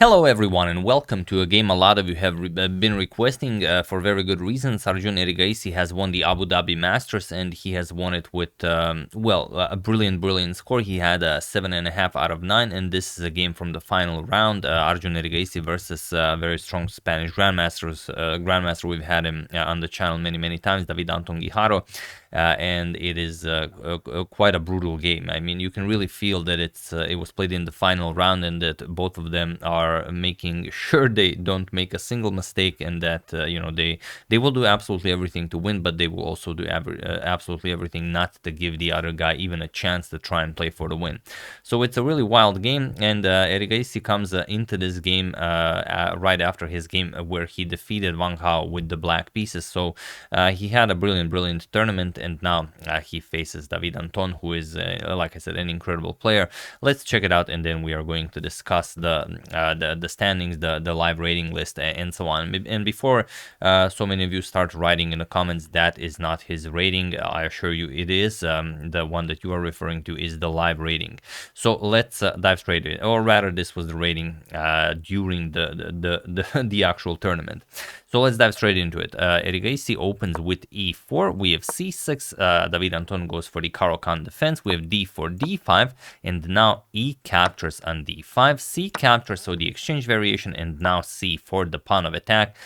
Hello everyone and welcome to a game a lot of you have been requesting for very good reasons. Arjun Erigaisi has won the Abu Dhabi Masters and he has won it with, a brilliant score. He had a 7.5 out of 9 and this is a game from the final round. Arjun Erigaisi versus very strong Spanish Grandmaster. We've had him on the channel many times, David Anton Guijarro. And it is quite a brutal game. I mean, you can really feel that it was played in the final round and that both of them are making sure they don't make a single mistake, and that they will do absolutely everything to win, but they will also do absolutely everything not to give the other guy even a chance to try and play for the win. So it's a really wild game, and Erigaisi comes into this game right after his game where he defeated Wang Hao with the black pieces. So he had a brilliant tournament, and now he faces David Anton, who is, like I said, an incredible player. Let's check it out, and then we are going to discuss the standings, the live rating list, and so on. And before so many of you start writing in the comments that is not his rating, I assure you it is. The one that you are referring to is the live rating. So let's dive straight in, or rather, this was the rating during the actual tournament. So let's dive straight into it. Erigaisi opens with e4. We have c6. David Anton goes for the Caro-Kann defense. We have d4, d5, and now e captures on d5. C captures, so the exchange variation, and now c4, the pawn of attack.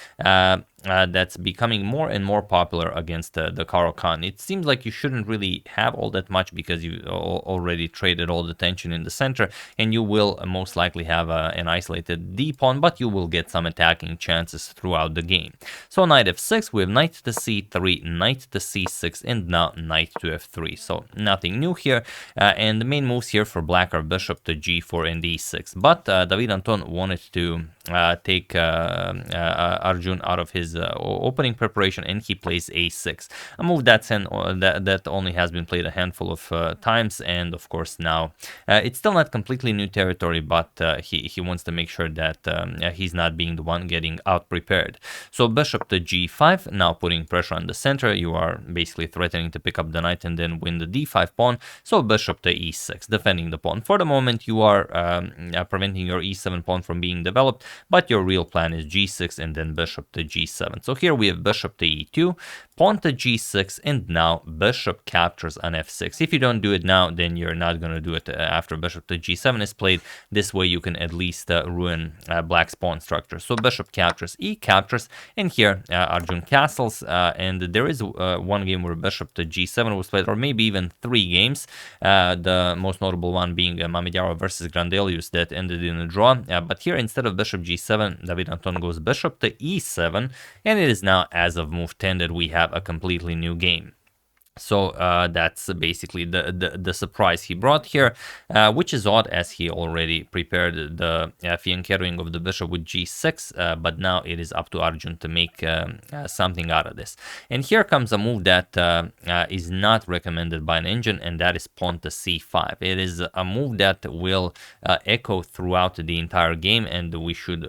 That's becoming more and more popular against the Caro-Kann. It seems like you shouldn't really have all that much because you already traded all the tension in the center, and you will most likely have an isolated d-pawn, but you will get some attacking chances throughout the game. So knight f6, we have knight to c3, knight to c6, and now knight to f3. So nothing new here, and the main moves here for black are bishop to g4 and e6. But David Anton wanted to take Arjun out of his opening preparation, and he plays a6, a move that only has been played a handful of times, and of course now it's still not completely new territory, but he wants to make sure that he's not being the one getting out prepared. So bishop to g5, now putting pressure on the center. You are basically threatening to pick up the knight and then win the d5 pawn. So bishop to e6, defending the pawn. For the moment, you are preventing your e7 pawn from being developed, but your real plan is g6 and then bishop to g7. So here we have bishop to e2, pawn to g6, and now bishop captures on f6. If you don't do it now, then you're not going to do it after bishop to g7 is played. This way you can at least ruin black's pawn structure. So bishop captures, e captures, and here Arjun castles, and there is one game where bishop to g7 was played, or maybe even 3 games, the most notable one being Guijarro versus Grandelius that ended in a draw. But here, instead of bishop g7, David Anton goes bishop to e7, and it is now, as of move 10, that we have a completely new game. So that's basically the surprise he brought here, which is odd as he already prepared the fianchettoing of the bishop with g6, but now it is up to Arjun to make something out of this. And here comes a move that is not recommended by an engine, and that is pawn to c5. It is a move that will echo throughout the entire game, and we should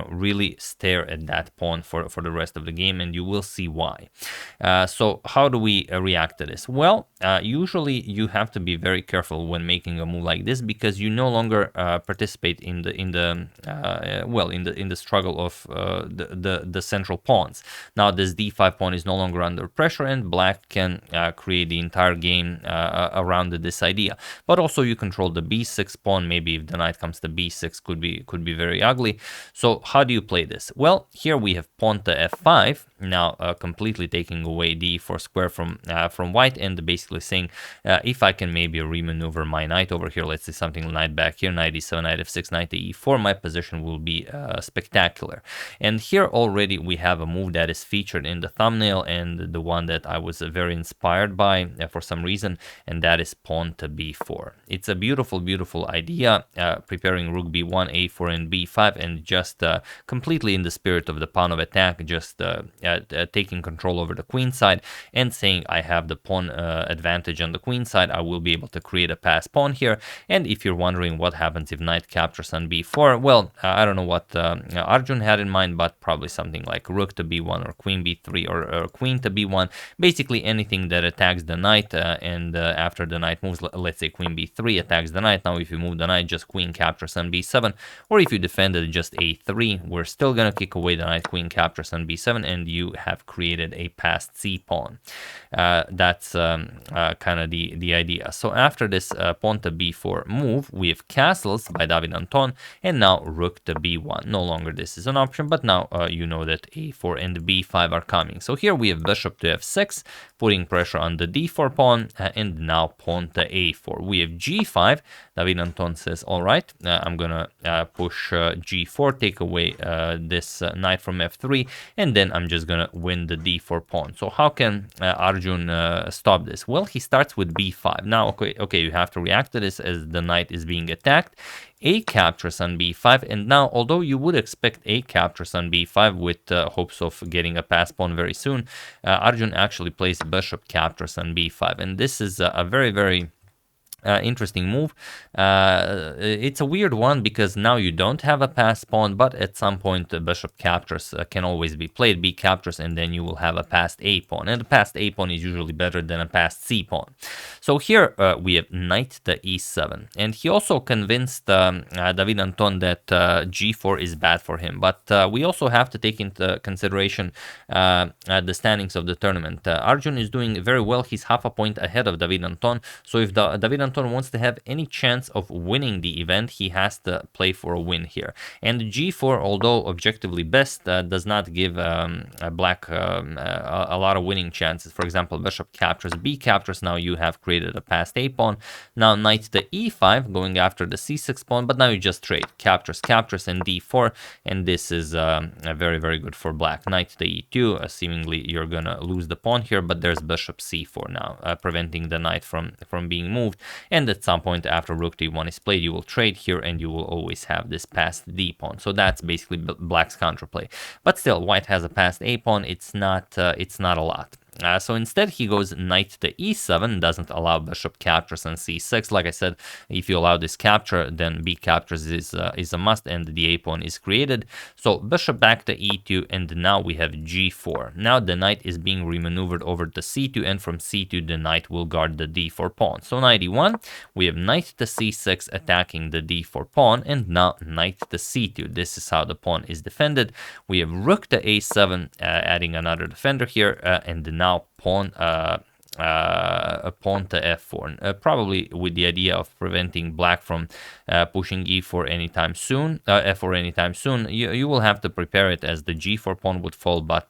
really stare at that pawn for the rest of the game, and you will see why. So how do we react to this? Well, usually you have to be very careful when making a move like this, because you no longer participate in the struggle of the central pawns. Now this d5 pawn is no longer under pressure, and black can create the entire game around this idea. But also you control the b6 pawn. Maybe if the knight comes to b6, could be very ugly. So how do you play this? Well, here we have pawn to f5, now completely taking away the e4 square from white, and basically saying if I can maybe remaneuver my knight over here, let's say something knight back here, knight e7, knight f6, knight to e4, my position will be spectacular. And here already we have a move that is featured in the thumbnail, and the one that I was very inspired by for some reason, and that is pawn to b4. It's a beautiful idea, preparing rook b1, a4, and b5, and just completely in the spirit of the pawn of attack, just taking control over the queen side and saying, wondering, I have the pawn advantage on the queen side. I will be able to create a passed pawn here. And if you're wondering what happens if knight captures on b4, well, I don't know what Arjun had in mind, but probably something like rook to b1 or queen b3 or queen to b1. Basically anything that attacks the knight, and after the knight moves, let's say queen b3 attacks the knight. Now if you move the knight, just queen captures on b7, or if you defended just a3, we're still gonna kick away the knight, queen captures on b7, and you have created a passed c pawn. That's kind of the idea. So after this pawn to b4 move, we have castles by David Anton, and now rook to b1. No longer this is an option, but now you know that a4 and b5 are coming. So here we have bishop to f6, putting pressure on the d4 pawn, and now pawn to a4. We have g5. David Anton says, all right, I'm gonna push g4, take away this knight from f3, and then I'm just gonna win the d4 pawn. So how can Arjun stop this? Well, he starts with b5. Now, okay, you have to react to this as the knight is being attacked. A captures on b5, and now, although you would expect a captures on b5 with hopes of getting a passed pawn very soon, Arjun actually plays bishop captures on b5, and this is a very, very interesting move. It's a weird one because now you don't have a passed pawn, but at some point the bishop captures can always be played. B captures, and then you will have a passed a pawn, and the passed a pawn is usually better than a passed c pawn. So here we have knight to e7, and he also convinced David Anton that g4 is bad for him, but we also have to take into consideration the standings of the tournament. Arjun is doing very well. He's half a point ahead of David Anton, so if David Anton wants to have any chance of winning the event, he has to play for a win here. And g4, although objectively best, does not give black a lot of winning chances. For example, bishop captures, b captures, now you have created a passed a pawn. Now knight to e5, going after the c6 pawn, but now you just trade. Captures, captures, and d4, and this is very, very good for black. Knight to e2, seemingly you're gonna lose the pawn here, but there's bishop c4 now, preventing the knight from being moved. And at some point after rook to e1 is played, you will trade here, and you will always have this passed d pawn. So that's basically black's counterplay. But still, white has a passed a pawn. It's not a lot. So instead he goes knight to e7, doesn't allow bishop captures on c6. Like I said, if you allow this capture, then b captures is a must, and the a pawn is created. So bishop back to e2, and now we have g4. Now the knight is being remaneuvered over to c2, and from c2 the knight will guard the d4 pawn. So knight e1, we have knight to c6 attacking the d4 pawn, and now knight to c2. This is how the pawn is defended. We have rook to a7, adding another defender here, and now pawn a pawn to f4, probably with the idea of preventing black from pushing e4 anytime soon, f4 anytime soon. You will have to prepare it as the g4 pawn would fall, but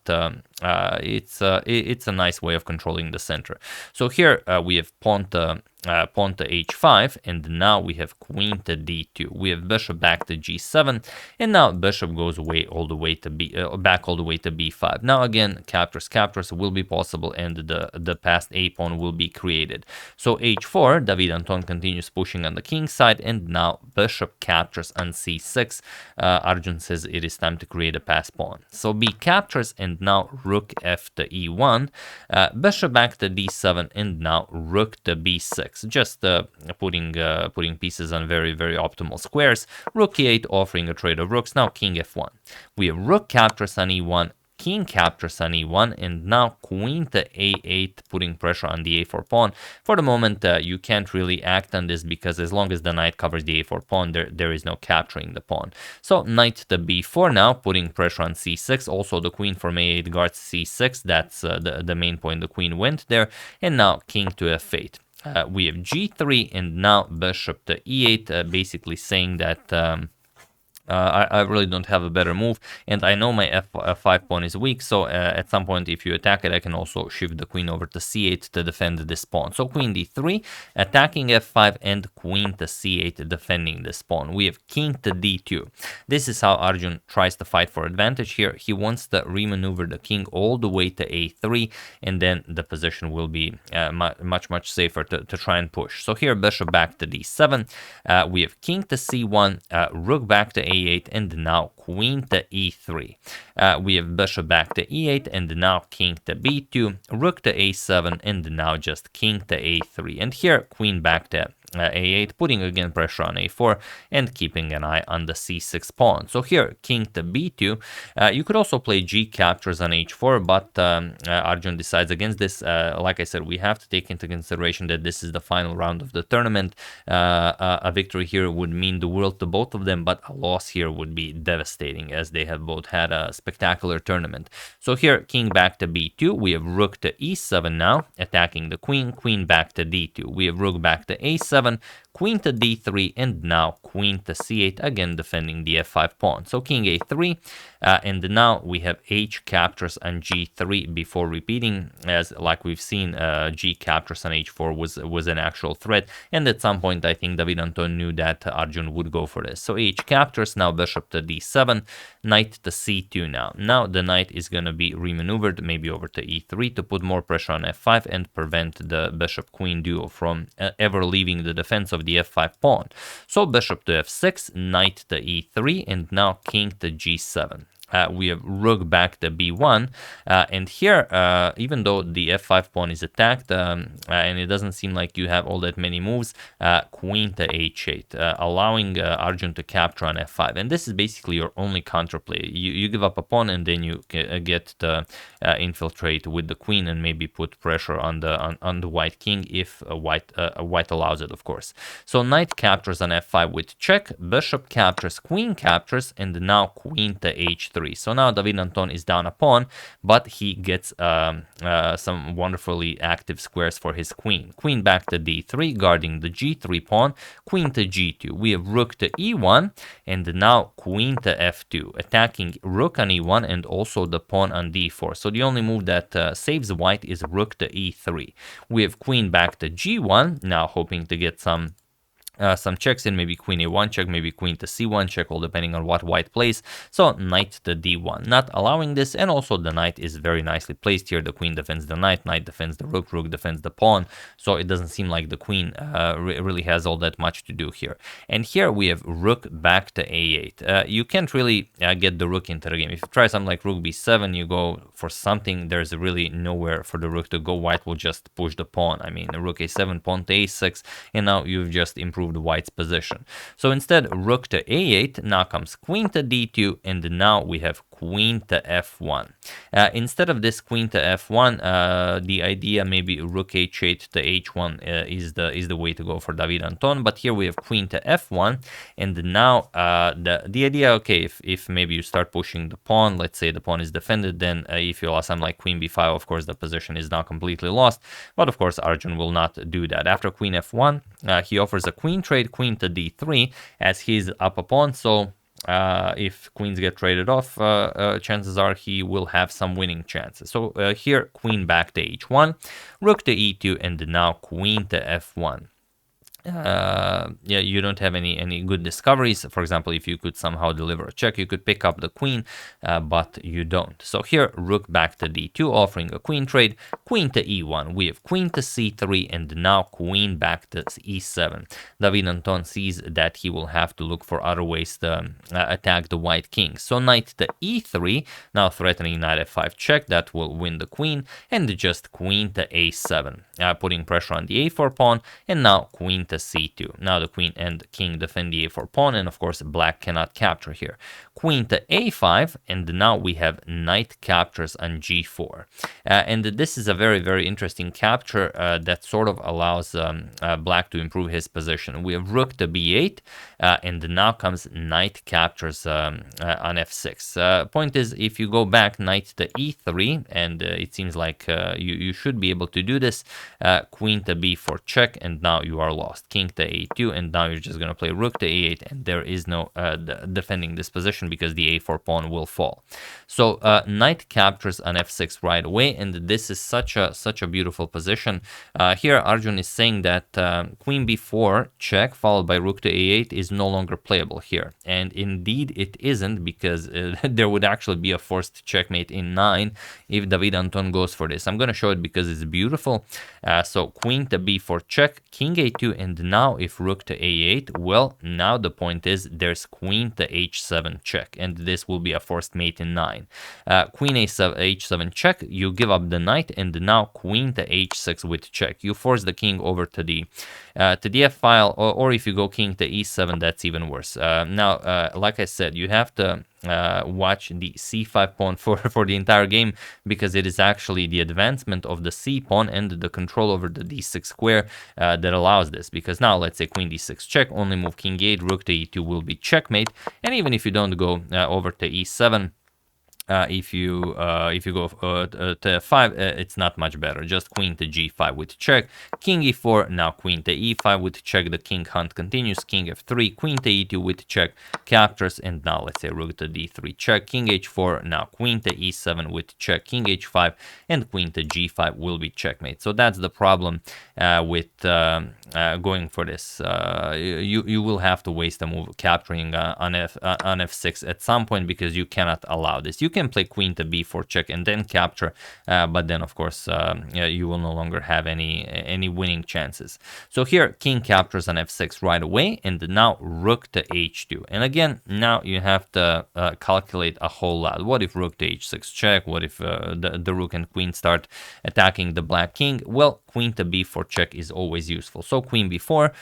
it's a nice way of controlling the center. So here we have pawn to h5, and now we have queen to d2. We have bishop back to g7, and now bishop goes away all the way to back all the way to b5. Now again, captures will be possible, and the passed a pawn will be created. So h4, David Anton continues pushing on the king side, and now bishop captures on c6. Arjun says it is time to create a passed pawn. So b captures, and now rook f to e1, bishop back to d7, and now rook to b6. Just putting pieces on very, very optimal squares. Rook e8, offering a trade of rooks. Now king f1. We have rook captures on e1, king captures on e1, and now queen to a8, putting pressure on the a4 pawn. For the moment, you can't really act on this, because as long as the knight covers the a4 pawn, there is no capturing the pawn. So knight to b4 now, putting pressure on c6. Also, the queen from a8 guards c6. That's the main point. The queen went there. And now king to f8. We have g3, and now bishop to e8, basically saying that I really don't have a better move, and I know my f5 pawn is weak, so at some point if you attack it, I can also shift the queen over to c8 to defend this pawn. So queen d3, attacking f5, and queen to c8, defending this pawn. We have king to d2. This is how Arjun tries to fight for advantage here. He wants to remaneuver the king all the way to a3, and then the position will be much safer to try and push. So here bishop back to d7, we have king to c1, rook back to a8, a8, and now queen to e3. We have bishop back to e8, and now king to b2, rook to a7, and now just king to a3. And here, queen back to a8, putting again pressure on a4 and keeping an eye on the c6 pawn. So here, king to b2. You could also play g captures on h4, but Arjun decides against this. Like I said, we have to take into consideration that this is the final round of the tournament. A victory here would mean the world to both of them, but a loss here would be devastating, as they have both had a spectacular tournament. So here, king back to b2. We have rook to e7 now, attacking the queen. Queen back to d2. We have rook back to a7. Queen to d3, and now queen to c8, again defending the f5 pawn. So king a3, and now we have h captures on g3 before repeating, as like we've seen, g captures on h4 was an actual threat, and at some point I think David Anton knew that Arjun would go for this. So h captures, now bishop to d7, knight to c2 now. Now the knight is going to be remaneuvered, maybe over to e3 to put more pressure on f5 and prevent the bishop-queen duo from ever leaving the defense of the f5 pawn. So bishop to f6, knight to e3, and now king to g7. We have rook back to b1, and here, even though the f5 pawn is attacked, and it doesn't seem like you have all that many moves, queen to h8, allowing Arjun to capture on f5, and this is basically your only counterplay. You give up a pawn, and then you get to infiltrate with the queen and maybe put pressure on the white king if white allows it, of course. So knight captures on f5 with check, bishop captures, queen captures, and now queen to h3. So now David Anton is down a pawn, but he gets some wonderfully active squares for his queen. Queen back to d3, guarding the g3 pawn, queen to g2. We have rook to e1, and now queen to f2, attacking rook on e1 and also the pawn on d4. So the only move that saves white is rook to e3. We have queen back to g1, now hoping to get some checks in, maybe queen a1 check, maybe queen to c1 check, all depending on what white plays. So knight to d1, not allowing this, and also the knight is very nicely placed here. The queen defends the knight, knight defends the rook, rook defends the pawn, so it doesn't seem like the queen really has all that much to do here. And here we have rook back to a8. You can't really get the rook into the game. If you try something like rook b7, you go for something, there's really nowhere for the rook to go. White will just push the pawn. I mean, rook a7, pawn to a6, and now you've just improved white's position. So instead, rook to a8, now comes queen to d2, and now we have queen to f1. Instead of this queen to f1, the idea maybe rook h8 to h1 is the way to go for David Anton, but here we have queen to f1, and now the idea, okay, if maybe you start pushing the pawn, let's say the pawn is defended, then if you lost something like queen b5, of course the position is now completely lost, but of course Arjun will not do that. After queen f1, he offers a queen trade, queen to d3, as he's up a pawn, so if queens get traded off, chances are he will have some winning chances. So here, queen back to h1, rook to e2, and now queen to f1. Yeah, you don't have any good discoveries. For example, if you could somehow deliver a check, you could pick up the queen, but you don't. So here, rook back to d2, offering a queen trade, queen to e1. We have queen to c3, and now queen back to e7. David Anton sees that he will have to look for other ways to attack the white king. So knight to e3, now threatening knight f5 check, that will win the queen, and just queen to a7, putting pressure on the a4 pawn, and now queen to c2. Now the queen and king defend the a4 pawn, and of course black cannot capture here. Queen to a5, and now we have knight captures on g4. And this is a very interesting capture that sort of allows black to improve his position. We have rook to b8, and now comes knight captures on f6. Point is, if you go back knight to e3, and it seems like you should be able to do this, queen to b4 check, and now you are lost. King to a2, and now you're just going to play rook to a8, and there is no defending this position because the a4 pawn will fall. So knight captures on f6 right away, and this is such a beautiful position. Here Arjun is saying that queen b4 check followed by rook to a8 is no longer playable here, and indeed it isn't, because there would actually be a forced checkmate in 9 if David Anton goes for this. I'm going to show it because it's beautiful. So queen to b4 check, king a2, and and now if rook to a8, well, now the point is there's queen to h7 check, and this will be a forced mate in 9. Queen a7, h7 check, you give up the knight, and now queen to h6 with check. You force the king over to the f file, or if you go king to e7, that's even worse. Now, like I said, you have to watch the c5 pawn for the entire game, because it is actually the advancement of the c pawn and the control over the d6 square that allows this. Because now let's say queen d6 check, only move king e8, rook to e2 will be checkmate, and even if you don't go over to e7, if you go to f5, it's not much better. Just queen to g5 with check, king e4, now queen to e5 with check. The king hunt continues. King f3, queen to e2 with check, captures, and now let's say rook to d3 check, king h4, now queen to e7 with check, king h5, and queen to g5 will be checkmate. So that's the problem with going for this. You will have to waste a move capturing on f6 at some point, because you cannot allow this. You can play queen to b4 check and then capture, but then of course you will no longer have any winning chances. So here king captures on f6 right away, and now rook to h2, and again now you have to calculate a whole lot. What if rook to h6 check? What if the rook and queen start attacking the black king? Well, queen to b4 check is always useful. So queen b4,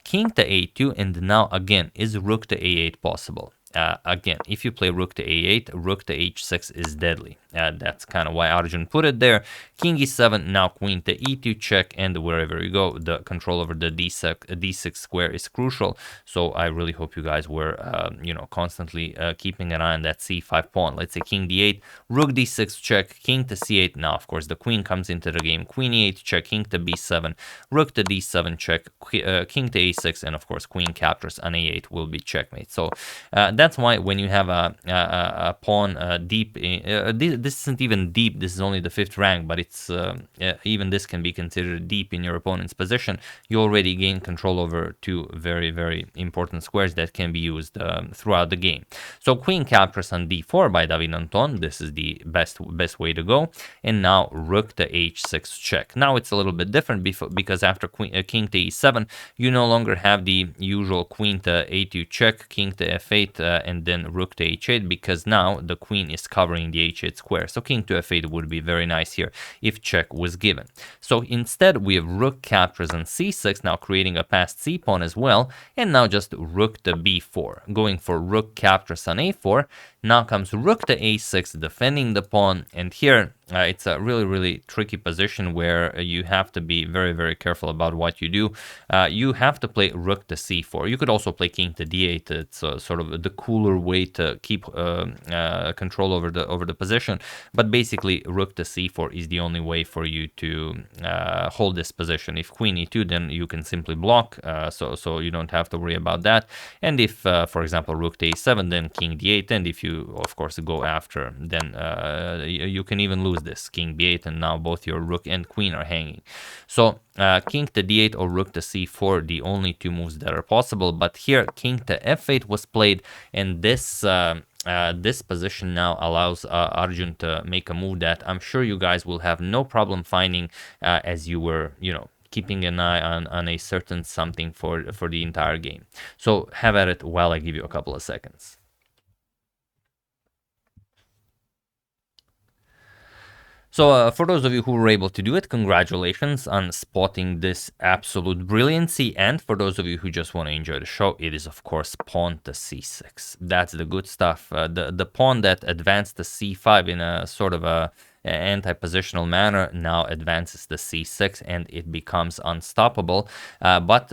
king to a2, and now again, is rook to a8 possible? Again, if you play rook to a8, rook to h6 is deadly. That's kind of why Arjun put it there. King e7, now queen to e2 check, and wherever you go, the control over the d6 square is crucial. So I really hope you guys were, constantly keeping an eye on that c5 pawn. Let's say king d8, rook d6 check, king to c8. Now, of course, the queen comes into the game. Queen e8 check, king to b7, rook to d7 check, king to a6, and of course, queen captures on a8 will be checkmate. So that's why when you have a pawn deep, this isn't even deep, this is only the 5th rank, but it's even this can be considered deep in your opponent's position. You already gain control over 2 very, very important squares that can be used throughout the game. So queen captures on d4 by David Anton. This is the best way to go. And now rook to h6 check. Now it's a little bit different, because after king to e7, you no longer have the usual queen to a2 check, king to f8, and then rook to h8, because now the queen is covering the h8 square. So king to f8 would be very nice here if check was given. So instead we have rook captures on c6, now creating a passed c pawn as well, and now just rook to b4, going for rook captures on a4. Now comes rook to a6, defending the pawn, and here it's a really, really tricky position where you have to be very, very careful about what you do. You have to play rook to c4. You could also play king to d8. It's sort of the cooler way to keep control over the position. But basically, rook to c4 is the only way for you to hold this position. If queen e2, then you can simply block, so you don't have to worry about that. And if, for example, rook to a7, then king d8, and if you, of course, go after, then you can even lose this, king b8, and now both your rook and queen are hanging. So king to d8 or rook to c4, the only 2 moves that are possible. But here king to f8 was played, and this this position now allows Arjun to make a move that I'm sure you guys will have no problem finding as you were, keeping an eye on a certain something for the entire game. So have at it while I give you a couple of seconds. So for those of you who were able to do it, congratulations on spotting this absolute brilliancy. And for those of you who just want to enjoy the show, it is of course pawn to c6. That's the good stuff. The pawn that advanced to c5 in a sort of a anti-positional manner now advances to c6, and it becomes unstoppable. But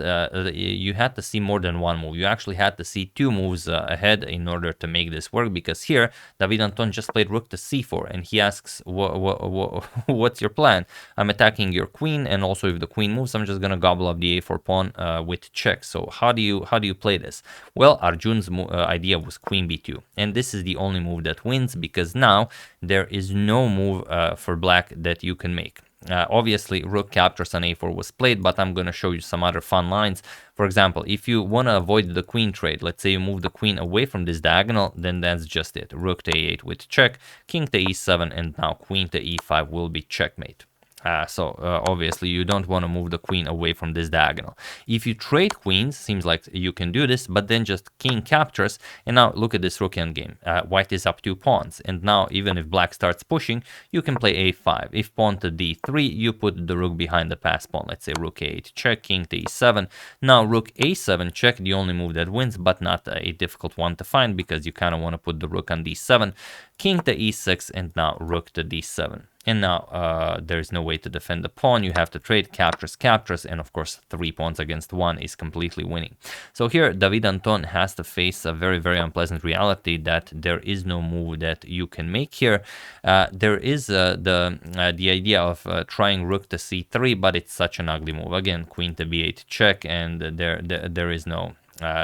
you had to see more than one move. You actually had to see 2 moves ahead in order to make this work, because here David Anton just played rook to c4, and he asks, what's your plan? I'm attacking your queen, and also if the queen moves, I'm just gonna gobble up the a4 pawn with check. So how do you play this? Well, Arjun's idea was queen b2, and this is the only move that wins, because now there is no move for black that you can make. Obviously, rook captures on a4 was played, but I'm going to show you some other fun lines. For example, if you want to avoid the queen trade, let's say you move the queen away from this diagonal, then that's just it. Rook to a8 with check, king to e7, and now queen to e5 will be checkmate. Obviously you don't want to move the queen away from this diagonal. If you trade queens, seems like you can do this, but then just king captures, and now look at this rook endgame. White is up 2 pawns, and now even if black starts pushing, you can play a5. If pawn to d3, you put the rook behind the passed pawn. Let's say rook a8 check, king to e7. Now rook a7 check, the only move that wins, but not a difficult one to find because you kind of want to put the rook on d7, king to e6, and now rook to d7. And now there's no way to defend the pawn. You have to trade, captures, and of course 3 pawns against 1 is completely winning. So here David Anton has to face a very, very unpleasant reality that there is no move that you can make here. There is the idea of trying rook to c3, but it's such an ugly move. Again, queen to b8 check, and there is no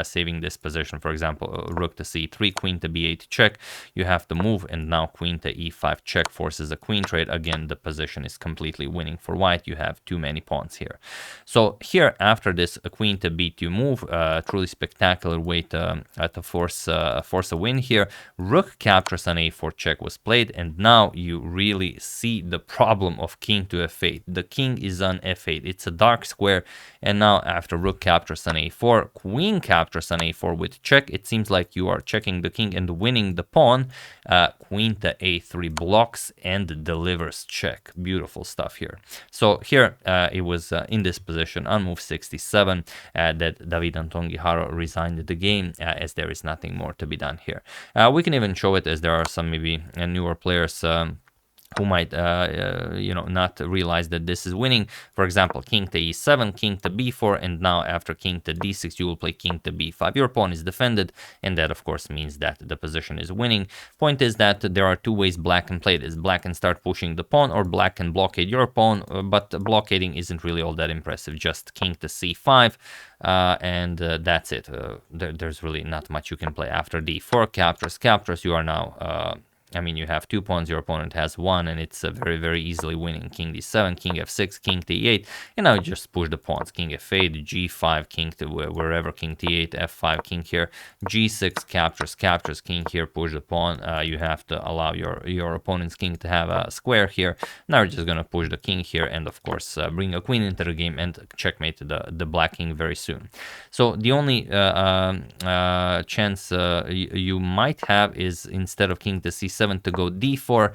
saving this position. For example, rook to c3, queen to b8 check, you have to move, and now queen to e5 check forces a queen trade. Again, the position is completely winning for white. You have too many pawns here. So here, after this queen to b2 move, truly spectacular way to force a win here. Rook captures on a4 check was played, and now you really see the problem of king to f8. The king is on f8. It's a dark square, and now after rook captures on a4, queen captures on a4 with check. It seems like you are checking the king and winning the pawn. Queen to a3 blocks and delivers check. Beautiful stuff here. So here it was in this position on move 67 that David Anton Guijarro resigned the game, as there is nothing more to be done here. We can even show it as there are some maybe newer players who might not realize that this is winning. For example, king to e7, king to b4, and now after king to d6 you will play king to b5. Your pawn is defended, and that of course means that the position is winning. Point is that there are 2 ways black can play this. Black can start pushing the pawn, or black can blockade your pawn, but blockading isn't really all that impressive. Just king to c5, and that's it. There's really not much you can play. After d4 captures, you are now you have 2 pawns, your opponent has 1, and it's very, very easily winning. King d7, king f6, king to e8, and now you just push the pawns. King f8, g5, king to wherever, king t8, f5, king here, g6, captures, king here, push the pawn. You have to allow your opponent's king to have a square here. Now you're just going to push the king here, and of course bring a queen into the game and checkmate the black king very soon. So the only chance you might have is, instead of king to c7, to go d4,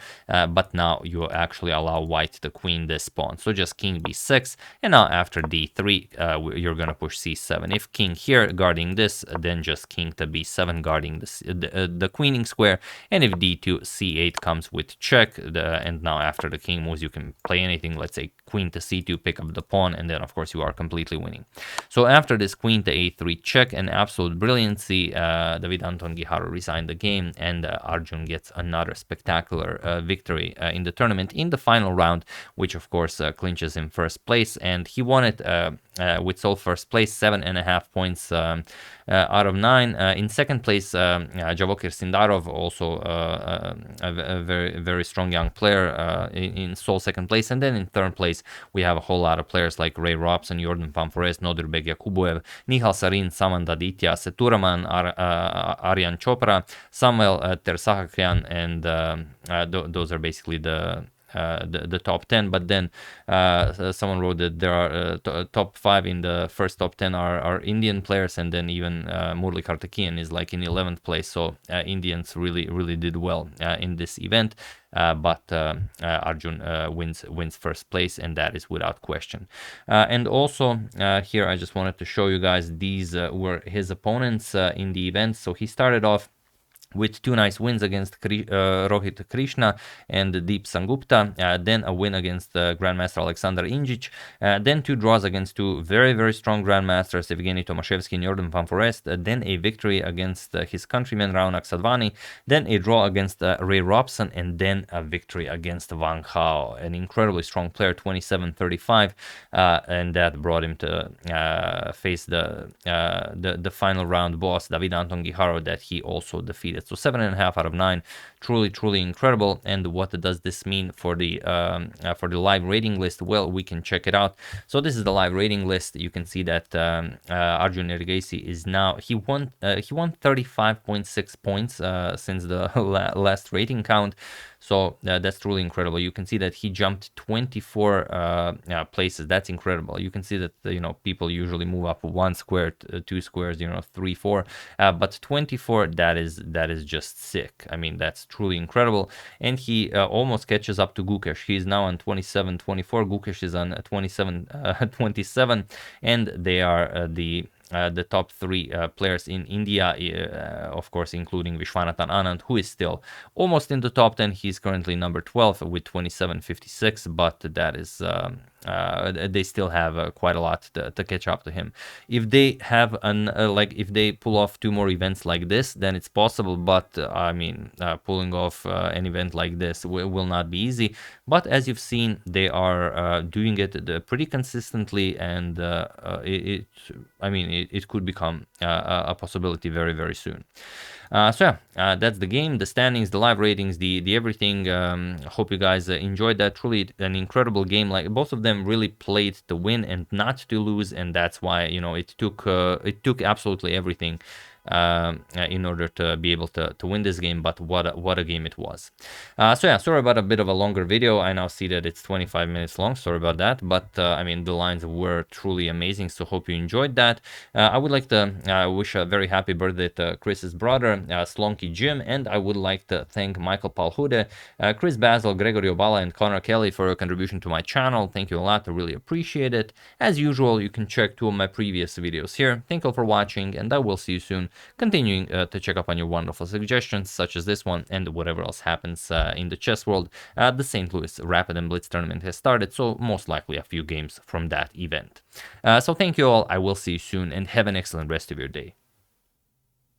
but now you actually allow white to queen this pawn. So just king b6, and now after d3 you're gonna push c7. If king here guarding this, then just king to b7 guarding this, the queening square, and if d2, c8 comes with check, and now after the king moves you can play anything. Let's say queen to c2, pick up the pawn, and then of course you are completely winning. So after this queen to a3 check, an absolute brilliancy, David Anton Guijarro resigned the game, and Arjun gets another spectacular victory in the tournament in the final round, which of course clinches him first place, and he won it with sole first place, 7.5 points out of 9. In second place, Javokir Sindarov, also a very, very strong young player, in sole second place. And then in third place, we have a whole lot of players like Ray Robson, Jordan Van Forest, Nodirbek Yakubuev, Nihal Sarin, Samand Aditya, Seturaman, Aryan Chopra, Samuel Tersahakyan, and those are basically the top 10. But then someone wrote that there are top 5 in the first top 10 are Indian players, and then even Murli Kartakian is like in 11th place. So Indians really did well in this event, but Arjun wins first place, and that is without question. And also here I just wanted to show you guys, these were his opponents in the event. So he started off with 2 nice wins against Rohit Krishna and Deep Sangupta, then a win against Grandmaster Alexander Ingic, then 2 draws against 2 very strong Grandmasters, Evgeny Tomashevsky and Jordan Van Forest, then a victory against his countryman Raunak Sadvani, then a draw against Ray Robson, and then a victory against Wang Hao, an incredibly strong player, 27-35, and that brought him to face the final round boss, David Anton Guijarro, that he also defeated it. So 7.5 out of 9, truly incredible. And what does this mean for the live rating list? Well, we can check it out. So this is the live rating list. You can see that Arjun Erigaisi is now, he won 35.6 points since the last rating count. So that's truly incredible. You can see that he jumped 24 places. That's incredible. You can see that people usually move up 1 square, 2 squares, 3, 4, but 24. That is just sick. I mean, that's truly incredible. And he almost catches up to Gukesh. He is now on 27-24. Gukesh is on 27, and they are the top 3 players in India, of course, including Vishwanathan Anand, who is still almost in the top 10. He's currently number 12 with 27.56, but that is they still have quite a lot to catch up to him. If they have if they pull off 2 more events like this, then it's possible. But I mean, pulling off an event like this will not be easy. But as you've seen, they are doing it pretty consistently, and it could become a possibility very soon. So yeah, that's the game, the standings, the live ratings, the everything. Hope you guys enjoyed that. Truly an incredible game. Like, both of them really played to win and not to lose, and that's why it took absolutely everything in order to be able to win this game. But what a game it was. So yeah, sorry about a bit of a longer video. I now see that it's 25 minutes long. Sorry about that. But I mean, the lines were truly amazing, so hope you enjoyed that. I would like to wish a very happy birthday to Chris's brother, Slonky Jim, and I would like to thank Michael Palhude, Chris Basil, Gregory Obala, and Connor Kelly for your contribution to my channel. Thank you a lot. I really appreciate it. As usual, you can check 2 of my previous videos here. Thank you all for watching, and I will see you soon, continuing to check up on your wonderful suggestions, such as this one and whatever else happens in the chess world. The St. Louis Rapid and Blitz tournament has started, so most likely a few games from that event. So thank you all. I will see you soon, and have an excellent rest of your day.